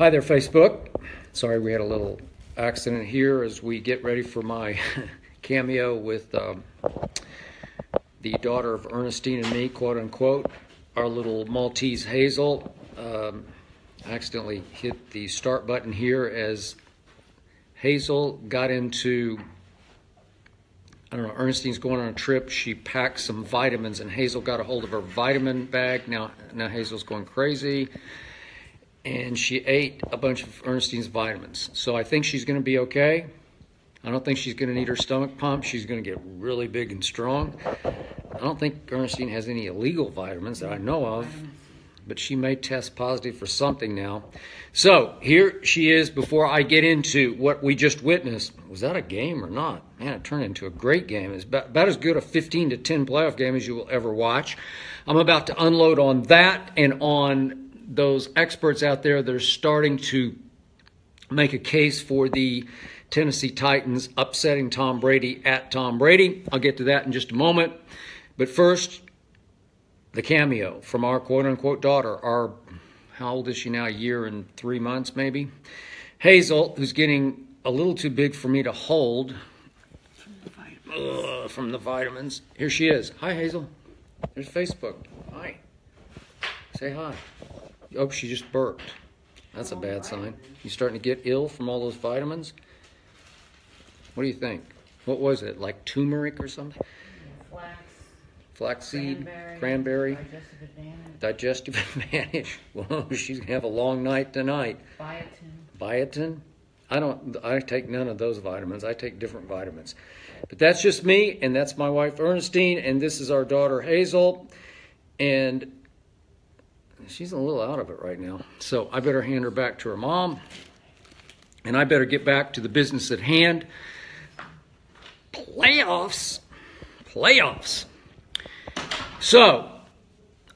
Hi there, Facebook. Sorry we had a little accident here as we get ready for my cameo with the daughter of Ernestine and me, quote unquote. Our little Maltese Hazel accidentally hit the start button here as Hazel got into, I don't know, Ernestine's going on a trip. She packed some vitamins and Hazel got a hold of her vitamin bag. Now Hazel's going crazy. And she ate a bunch of Ernestine's vitamins. So I think she's going to be okay. I don't think she's going to need her stomach pumped. She's going to get really big and strong. I don't think Ernestine has any illegal vitamins that I know of, but she may test positive for something now. So here she is before I get into what we just witnessed. Was that a game or not? Man, it turned into a great game. It's about as good a 15-10 playoff game as you will ever watch. I'm about to unload on that and on those experts out there that are starting to make a case for the Tennessee Titans upsetting Tom Brady at Tom Brady. I'll get to that in just a moment. But first, the cameo from our quote-unquote daughter, our, how old is she now, a year and 3 months maybe? Hazel, who's getting a little too big for me to hold from the vitamins. Here she is. Hi, Hazel. There's Facebook. Hi. Say hi. Oh, she just burped. That's a bad sign. You starting to get ill from all those vitamins? What do you think? What was it, like turmeric or something? Flaxseed, cranberry, digestive advantage. Whoa, she's going to have a long night tonight. Biotin? I take none of those vitamins. I take different vitamins. But that's just me, and that's my wife Ernestine, and this is our daughter Hazel. And she's a little out of it right now. So I better hand her back to her mom. And I better get back to the business at hand. Playoffs. So,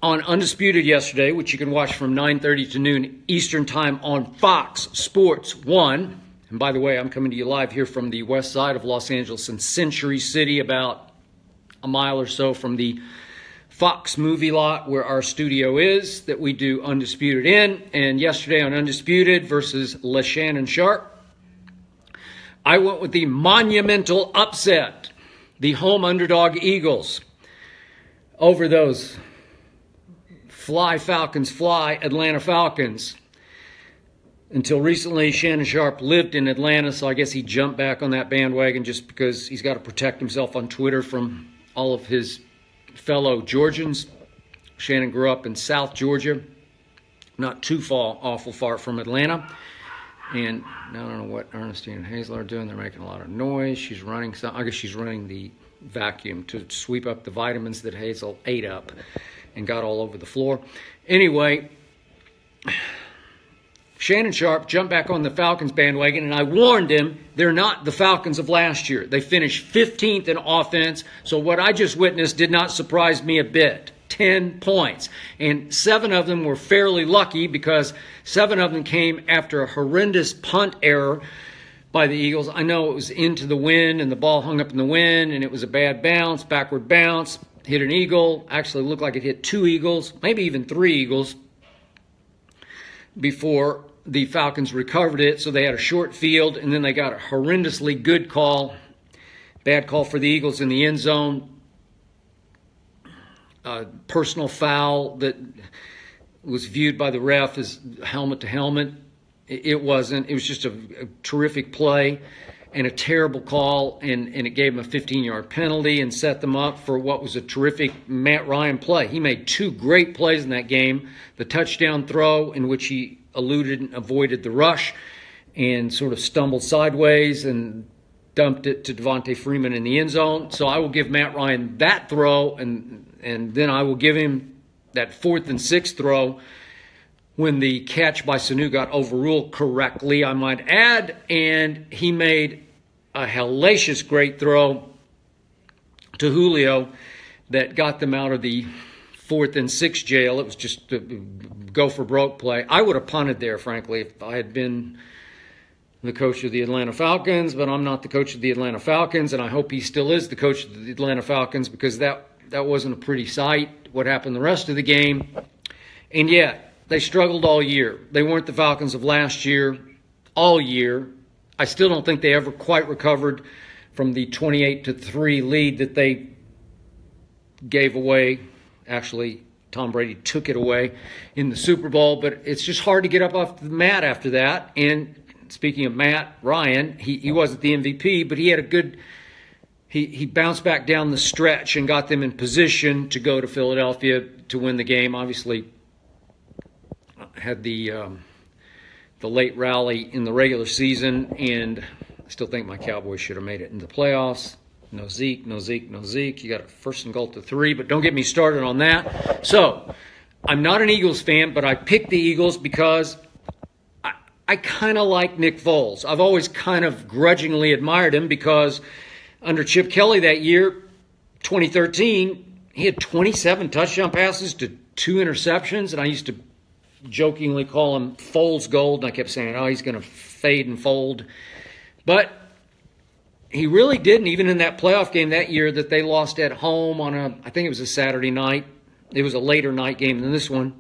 on Undisputed yesterday, which you can watch from 9:30 to noon Eastern Time on Fox Sports 1. And by the way, I'm coming to you live here from the west side of Los Angeles in Century City, about a mile or so from the Fox movie lot where our studio is that we do Undisputed in. And yesterday on Undisputed versus LeShannon Sharp, I went with the monumental upset, the home underdog Eagles over those fly Falcons, fly Atlanta Falcons. Until recently, Shannon Sharp lived in Atlanta, so I guess he jumped back on that bandwagon just because he's got to protect himself on Twitter from all of his fellow Georgians. Shannon grew up in South Georgia, not too awful far from Atlanta. And I don't know what Ernestine and Hazel are doing. They're making a lot of noise. She's running I guess she's running the vacuum to sweep up the vitamins that Hazel ate up and got all over the floor. Anyway, Shannon Sharp jumped back on the Falcons bandwagon, and I warned him they're not the Falcons of last year. They finished 15th in offense, so what I just witnessed did not surprise me a bit. 10 points. And 7 of them were fairly lucky because 7 of them came after a horrendous punt error by the Eagles. I know it was into the wind, and the ball hung up in the wind, and it was a bad bounce, backward bounce, hit an Eagle. Actually looked like it hit 2 Eagles, maybe even 3 Eagles before the Falcons recovered it. So they had a short field, and then they got a horrendously good call, bad call for the Eagles in the end zone. Personal foul that was viewed by the ref as helmet to helmet. It wasn't. It was just a terrific play and a terrible call, and it gave him a 15-yard penalty and set them up for what was a terrific Matt Ryan play. He made 2 great plays in that game. The touchdown throw in which he eluded and avoided the rush and sort of stumbled sideways and dumped it to Devontae Freeman in the end zone. So I will give Matt Ryan that throw, and then I will give him that 4th and 6 throw when the catch by Sanu got overruled correctly, I might add, and he made a hellacious great throw to Julio that got them out of the 4th and 6 jail. It was just a go-for-broke play. I would have punted there, frankly, if I had been the coach of the Atlanta Falcons, but I'm not the coach of the Atlanta Falcons, and I hope he still is the coach of the Atlanta Falcons, because that wasn't a pretty sight, what happened the rest of the game. And yet, they struggled all year. They weren't the Falcons of last year, all year. I still don't think they ever quite recovered from the 28-3 lead that they gave away. Actually, Tom Brady took it away in the Super Bowl, but it's just hard to get up off the mat after that. And speaking of Matt Ryan, he wasn't the MVP, but he had a good – he bounced back down the stretch and got them in position to go to Philadelphia to win the game. Obviously, had the late rally in the regular season, and I still think my Cowboys should have made it in the playoffs. No Zeke, no Zeke, no Zeke. You got a first and goal to 3, but don't get me started on that. So, I'm not an Eagles fan, but I picked the Eagles because I kind of like Nick Foles. I've always kind of grudgingly admired him because under Chip Kelly that year, 2013, he had 27 touchdown passes to 2 interceptions, and I used to jokingly call him Foles Gold, and I kept saying, oh, he's going to fade and fold. But he really didn't, even in that playoff game that year that they lost at home on I think it was a Saturday night. It was a later night game than this one,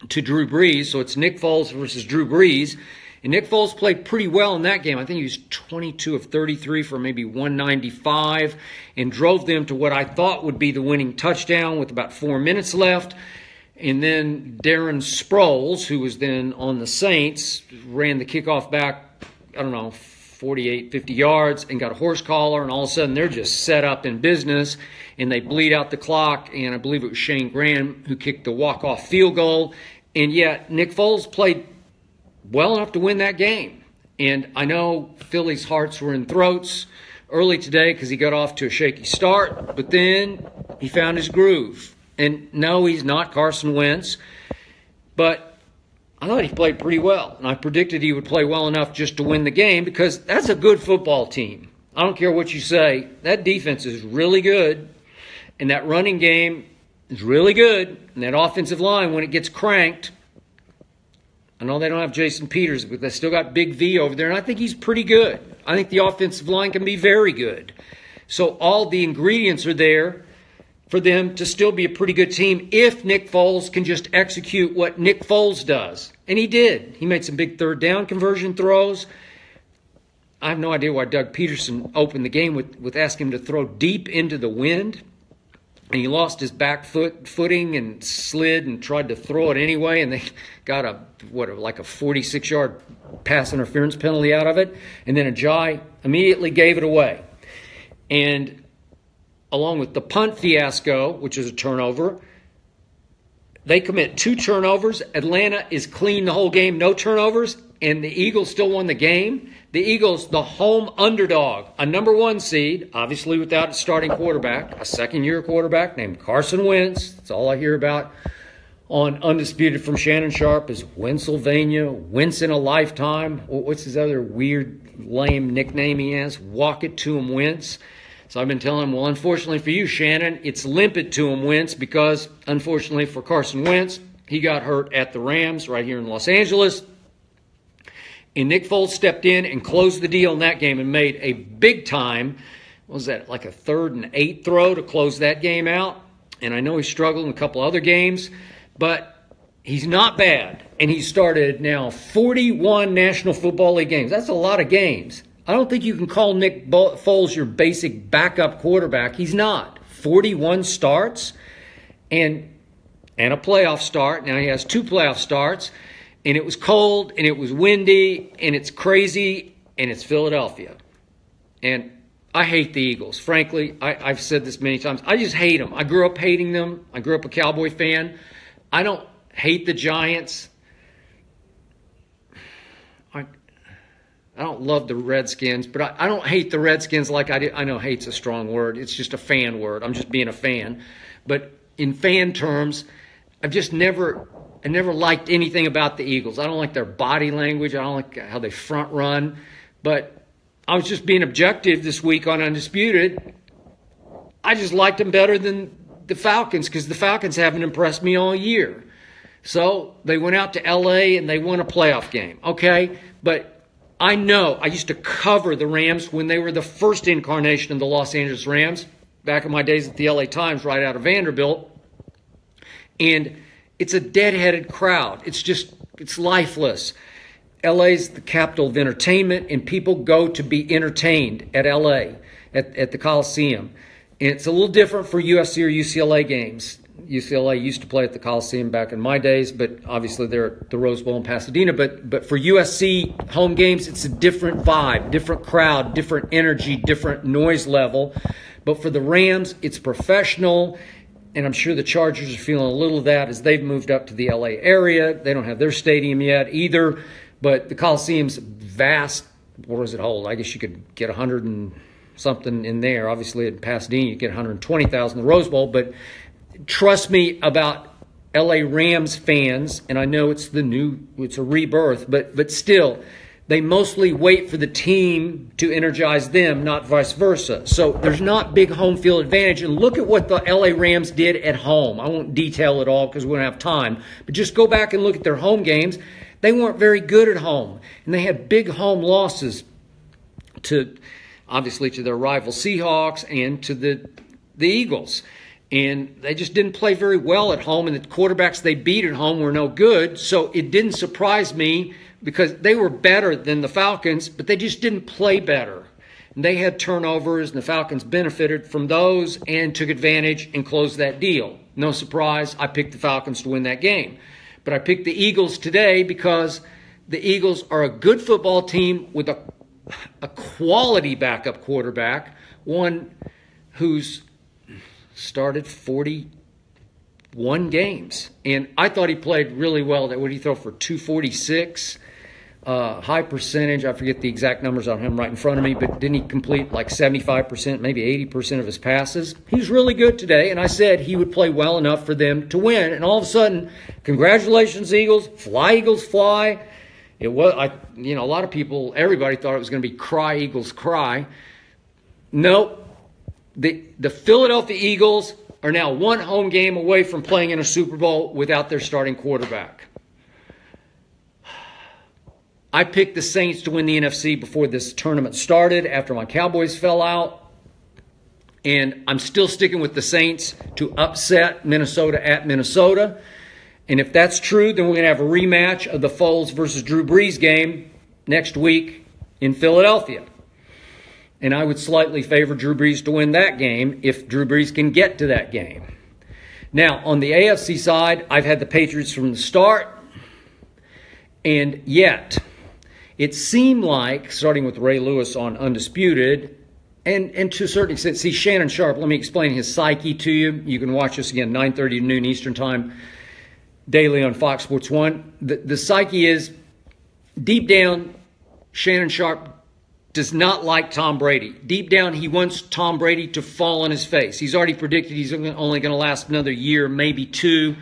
to Drew Brees. So it's Nick Foles versus Drew Brees. And Nick Foles played pretty well in that game. I think he was 22 of 33 for maybe 195 and drove them to what I thought would be the winning touchdown with about 4 minutes left. And then Darren Sproles, who was then on the Saints, ran the kickoff back, 48, 50 yards and got a horse collar, and all of a sudden they're just set up in business, and they bleed out the clock, and I believe it was Shane Graham who kicked the walk-off field goal, and yet Nick Foles played well enough to win that game. And I know Philly's hearts were in throats early today because he got off to a shaky start, but then he found his groove. And no, he's not Carson Wentz, but I thought he played pretty well, and I predicted he would play well enough just to win the game because that's a good football team. I don't care what you say. That defense is really good, and that running game is really good, and that offensive line, when it gets cranked, I know they don't have Jason Peters, but they still got Big V over there, and I think he's pretty good. I think the offensive line can be very good. So all the ingredients are there for them to still be a pretty good team if Nick Foles can just execute what Nick Foles does. And he did. He made some big third down conversion throws. I have no idea why Doug Peterson opened the game with asking him to throw deep into the wind. And he lost his back footing and slid and tried to throw it anyway. And they got a 46-yard pass interference penalty out of it. And then Ajayi immediately gave it away. And along with the punt fiasco, which is a turnover, they commit 2 turnovers. Atlanta is clean the whole game, no turnovers, and the Eagles still won the game. The Eagles, the home underdog, a number 1 seed, obviously without a starting quarterback, a second-year quarterback named Carson Wentz. That's all I hear about on Undisputed from Shannon Sharp is Pennsylvania, Wentz in a lifetime. What's his other weird, lame nickname he has? Walk it to him, Wentz. So I've been telling him, well, unfortunately for you, Shannon, it's limp it to him, Wentz, because unfortunately for Carson Wentz, he got hurt at the Rams right here in Los Angeles. And Nick Foles stepped in and closed the deal in that game and made a big-time, what was that, like a 3rd and 8 throw to close that game out. And I know he struggled in a couple other games, but he's not bad. And he started now 41 National Football League games. That's a lot of games. I don't think you can call Nick Foles your basic backup quarterback. He's not. 41 starts and a playoff start. Now he has 2 playoff starts, and it was cold, and it was windy, and it's crazy, and it's Philadelphia. And I hate the Eagles. Frankly, I've said this many times. I just hate them. I grew up hating them. I grew up a Cowboy fan. I don't hate the Giants. I don't love the Redskins, but I don't hate the Redskins like I did. I know hate's a strong word. It's just a fan word. I'm just being a fan. But in fan terms, I never liked anything about the Eagles. I don't like their body language. I don't like how they front run. But I was just being objective this week on Undisputed. I just liked them better than the Falcons because the Falcons haven't impressed me all year. So they went out to L.A. and they won a playoff game. Okay, but I know I used to cover the Rams when they were the first incarnation of the Los Angeles Rams back in my days at the LA Times right out of Vanderbilt. And it's a deadheaded crowd. It's lifeless. LA's the capital of entertainment, and people go to be entertained at LA, at the Coliseum. And it's a little different for USC or UCLA games. UCLA used to play at the Coliseum back in my days, but obviously they're at the Rose Bowl in Pasadena. But for USC home games, it's a different vibe, different crowd, different energy, different noise level. But for the Rams, it's professional, and I'm sure the Chargers are feeling a little of that as they've moved up to the LA area. They don't have their stadium yet either, but the Coliseum's vast. What does it hold? I guess you could get 100 and something in there. Obviously, in Pasadena, you get 120,000 in the Rose Bowl, but trust me about LA Rams fans, and I know it's a rebirth, but still, they mostly wait for the team to energize them, not vice versa. So there's not big home field advantage. And look at what the LA Rams did at home. I won't detail it all because we don't have time, but just go back and look at their home games. They weren't very good at home, and they had big home losses obviously to their rival Seahawks and to the Eagles. And they just didn't play very well at home, and the quarterbacks they beat at home were no good. So it didn't surprise me because they were better than the Falcons, but they just didn't play better. And they had turnovers, and the Falcons benefited from those and took advantage and closed that deal. No surprise, I picked the Falcons to win that game. But I picked the Eagles today because the Eagles are a good football team with a quality backup quarterback, one who's started 41 games. And I thought he played really well. What did he throw for? 246? High percentage. I forget the exact numbers on him right in front of me, but didn't he complete like 75%, maybe 80% of his passes? He's really good today, and I said he would play well enough for them to win. And all of a sudden, congratulations, Eagles. Fly, Eagles, fly. It was, a lot of people, everybody thought it was going to be cry, Eagles, cry. Nope. The Philadelphia Eagles are now one home game away from playing in a Super Bowl without their starting quarterback. I picked the Saints to win the NFC before this tournament started, after my Cowboys fell out. And I'm still sticking with the Saints to upset Minnesota at Minnesota. And if that's true, then we're going to have a rematch of the Foles versus Drew Brees game next week in Philadelphia. And I would slightly favor Drew Brees to win that game if Drew Brees can get to that game. Now, on the AFC side, I've had the Patriots from the start. And yet, it seemed like, starting with Ray Lewis on Undisputed, and to a certain extent, see, Shannon Sharp, let me explain his psyche to you. You can watch this again, 9:30 to noon Eastern Time, daily on Fox Sports 1. The psyche is, deep down, Shannon Sharp does not like Tom Brady. Deep down, he wants Tom Brady to fall on his face. He's already predicted he's only going to last another year, maybe two.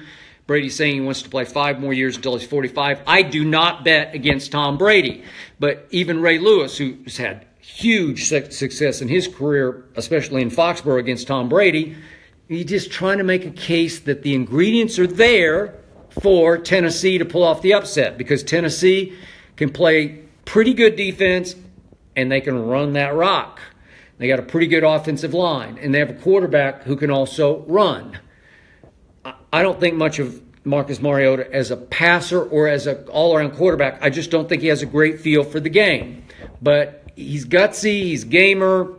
Brady's saying he wants to play 5 more years until he's 45. I do not bet against Tom Brady. But even Ray Lewis, who's had huge success in his career, especially in Foxborough against Tom Brady, he's just trying to make a case that the ingredients are there for Tennessee to pull off the upset, because Tennessee can play pretty good defense and they can run that rock. They got a pretty good offensive line, and they have a quarterback who can also run. I don't think much of Marcus Mariota as a passer or as an all-around quarterback. I just don't think he has a great feel for the game. But he's gutsy, he's gamer,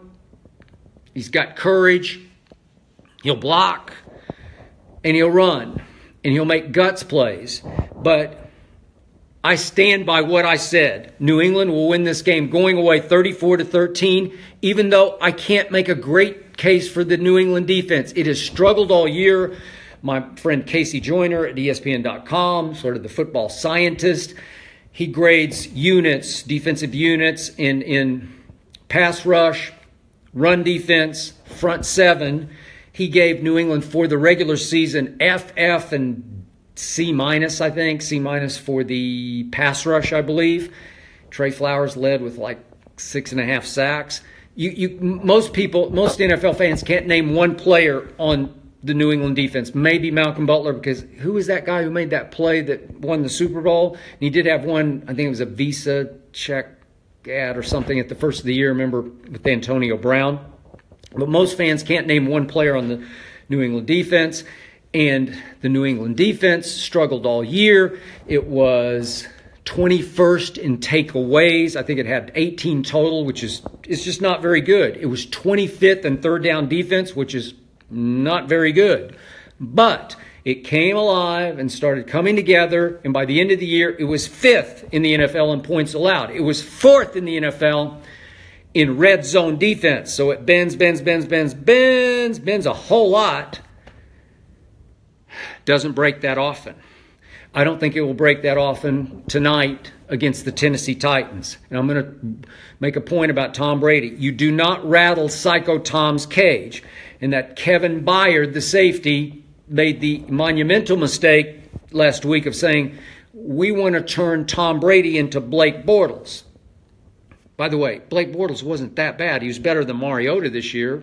he's got courage, he'll block, and he'll run, and he'll make guts plays. But I stand by what I said. New England will win this game going away 34-13, even though I can't make a great case for the New England defense. It has struggled all year. My friend Casey Joyner at ESPN.com, sort of the football scientist, he grades units, defensive units in pass rush, run defense, front seven. He gave New England for the regular season F, and C-, I think. C- for the pass rush, I believe. Trey Flowers led with like 6.5 sacks. Most NFL fans can't name one player on the New England defense. Maybe Malcolm Butler, because who was that guy who made that play that won the Super Bowl? And he did have one, I think it was a Visa check ad or something at the first of the year, remember, with Antonio Brown. But most fans can't name one player on the New England defense. And the New England defense struggled all year. It was 21st in takeaways. I think it had 18 total, which is just not very good. It was 25th in third down defense, which is not very good. But it came alive and started coming together, and by the end of the year, it was 5th in the NFL in points allowed. It was 4th in the NFL in red zone defense. So it bends a whole lot. Doesn't break that often. I don't think it will break that often tonight against the Tennessee Titans. And I'm going to make a point about Tom Brady. You do not rattle Psycho Tom's cage. And that Kevin Byard, the safety, made the monumental mistake last week of saying, we want to turn Tom Brady into Blake Bortles. By the way, Blake Bortles wasn't that bad. He was better than Mariota this year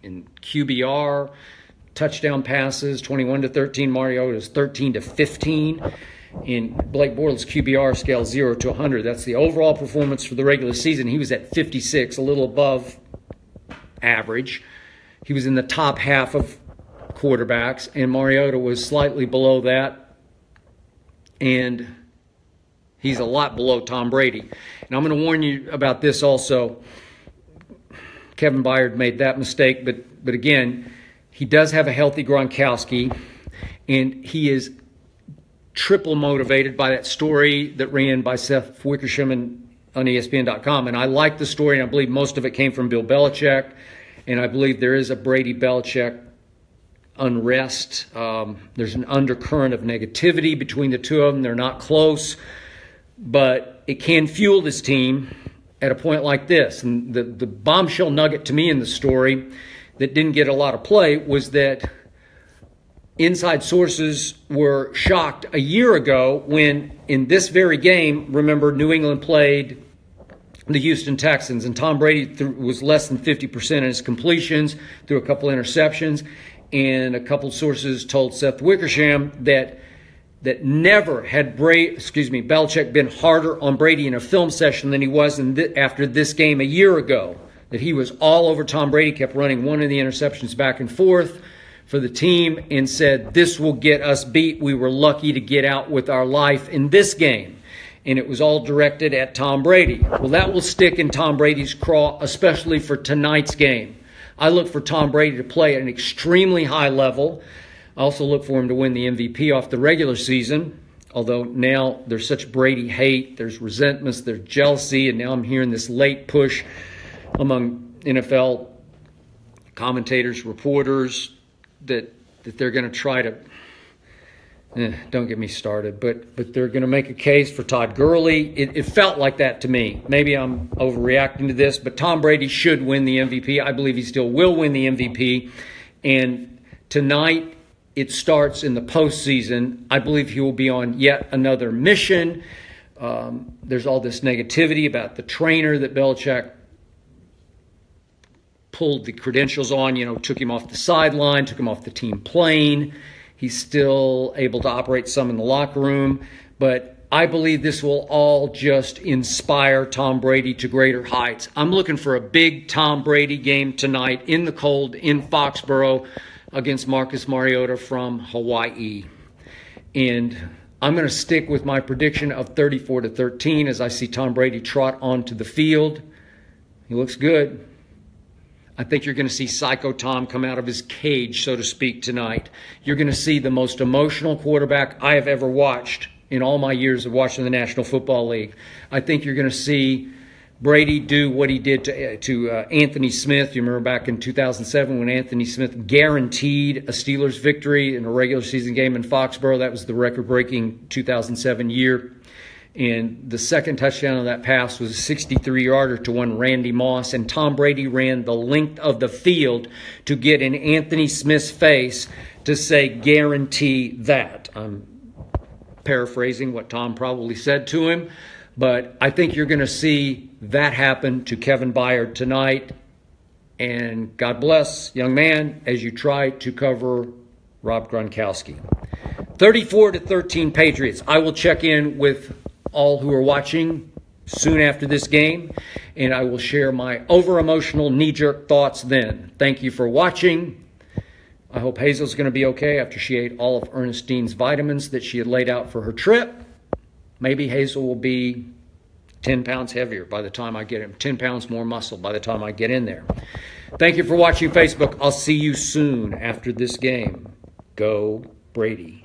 in QBR, touchdown passes, 21-13. Mariota's 13-15. In Blake Bortles' QBR scale 0 to 100. That's the overall performance for the regular season. He was at 56, a little above average. He was in the top half of quarterbacks, and Mariota was slightly below that. And he's a lot below Tom Brady. And I'm going to warn you about this also. Kevin Byard made that mistake, but again, he does have a healthy Gronkowski, and he is triple motivated by that story that ran by Seth Wickersham on ESPN.com. And I like the story, and I believe most of it came from Bill Belichick. And I believe there is a Brady-Belichick unrest. There's an undercurrent of negativity between the two of them. They're not close, but it can fuel this team at a point like this. And the bombshell nugget to me in the story that didn't get a lot of play was that inside sources were shocked a year ago when in this very game, remember, New England played the Houston Texans, and Tom Brady was less than 50% in his completions, threw a couple interceptions, and a couple sources told Seth Wickersham that never had Belichick been harder on Brady in a film session than he was after this game a year ago. That he was all over Tom Brady, kept running one of the interceptions back and forth for the team, and said, this will get us beat. We were lucky to get out with our life in this game. And it was all directed at Tom Brady. Well, that will stick in Tom Brady's craw, especially for tonight's game. I look for Tom Brady to play at an extremely high level. I also look for him to win the MVP off the regular season, although now there's such Brady hate, there's resentments, there's jealousy, and now I'm hearing this late push among NFL commentators, reporters, that they're going to try to, don't get me started, but they're going to make a case for Todd Gurley. It felt like that to me. Maybe I'm overreacting to this, but Tom Brady should win the MVP. I believe he still will win the MVP. And tonight, it starts in the postseason. I believe he will be on yet another mission. There's all this negativity about the trainer that Belichick pulled the credentials on, took him off the sideline, took him off the team plane. He's still able to operate some in the locker room. But I believe this will all just inspire Tom Brady to greater heights. I'm looking for a big Tom Brady game tonight in the cold in Foxborough against Marcus Mariota from Hawaii. And I'm going to stick with my prediction of 34-13 as I see Tom Brady trot onto the field. He looks good. I think you're going to see Psycho Tom come out of his cage, so to speak, tonight. You're going to see the most emotional quarterback I have ever watched in all my years of watching the National Football League. I think you're going to see Brady do what he did to Anthony Smith. You remember back in 2007 when Anthony Smith guaranteed a Steelers victory in a regular season game in Foxborough. That was the record-breaking 2007 year. And the second touchdown of that pass was a 63-yarder to one Randy Moss. And Tom Brady ran the length of the field to get in Anthony Smith's face to say, guarantee that. I'm paraphrasing what Tom probably said to him. But I think you're going to see that happen to Kevin Byard tonight. And God bless, young man, as you try to cover Rob Gronkowski. 34-13 Patriots. I will check in with all who are watching soon after this game, and I will share my over-emotional knee-jerk thoughts then. Thank you for watching. I hope Hazel's going to be okay after she ate all of Ernestine's vitamins that she had laid out for her trip. Maybe Hazel will be 10 pounds heavier by the time I get him, 10 pounds more muscle by the time I get in there. Thank you for watching Facebook. I'll see you soon after this game. Go Brady.